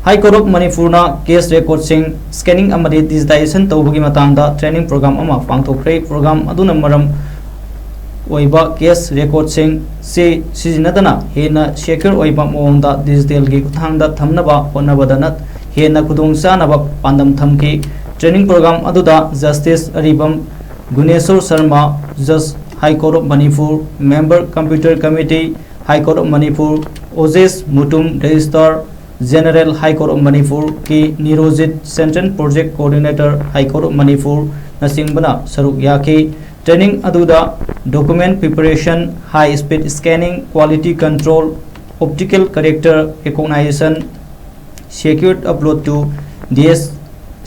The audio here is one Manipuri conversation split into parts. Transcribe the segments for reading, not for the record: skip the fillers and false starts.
हाई कोर्ट ऑफ मणिपुरना केस रेकॉर्ड स्कैनिंग डिजिटाइजेशन तौबगी मतंगदा ट्रेनिंग प्रोग्राम पांथोखरे प्रोग्राम अदुना मरम ओइबा केस रेकॉर्ड से सिजिनदना हेना सेक्योर ओइबा मोंदा डिजिटल की खुथांगदा थमनबा होनबदना हेना खुदोंचानबा पांदम थमकी ट्रेनिंग प्रोग्राम अदुदा जस्टिस अरिबम गुनेश्वर शर्मा जज high court of Manipur member computer committee high court of Manipur Ojes Mutum registrar general high court of Manipur की Nirojit central project coordinator high court of Manipur नसिंगबना सरुक याकी ट्रेनिंग अदुदा document preparation high speed scanning quality control optical character recognition secure upload to DS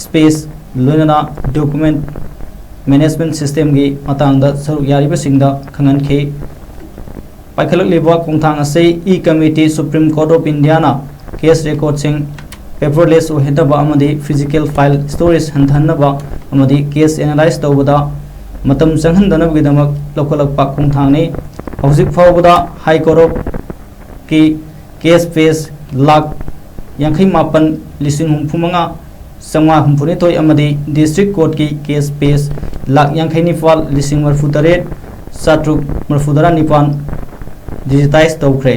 space लोनना डॉक्यूमेंट मैनेजमेंट सिस्टम की मतंगदा सरुक यारिबसिंगदा खंगनखे पाइखलकलिबा खोंथांग असे e committee supreme court of India ना केस रेकॉर्ड पेपरलेस ओहेदबा फिजिकल फाइल स्टोरेज हंथनबा केस एनालाइज तौबदा मतम चंगहनदनबगिदमक लौखलकपा खोंथांगने हौजिक फावबदा हाई कोर्ट की केस पेज लाख 58,000 चंगा हुंफुनिथोय डिस्ट्रिक्ट कोर्ट की केस पेज लाख 59,000 7,394 डिजिटाइज तौखरे।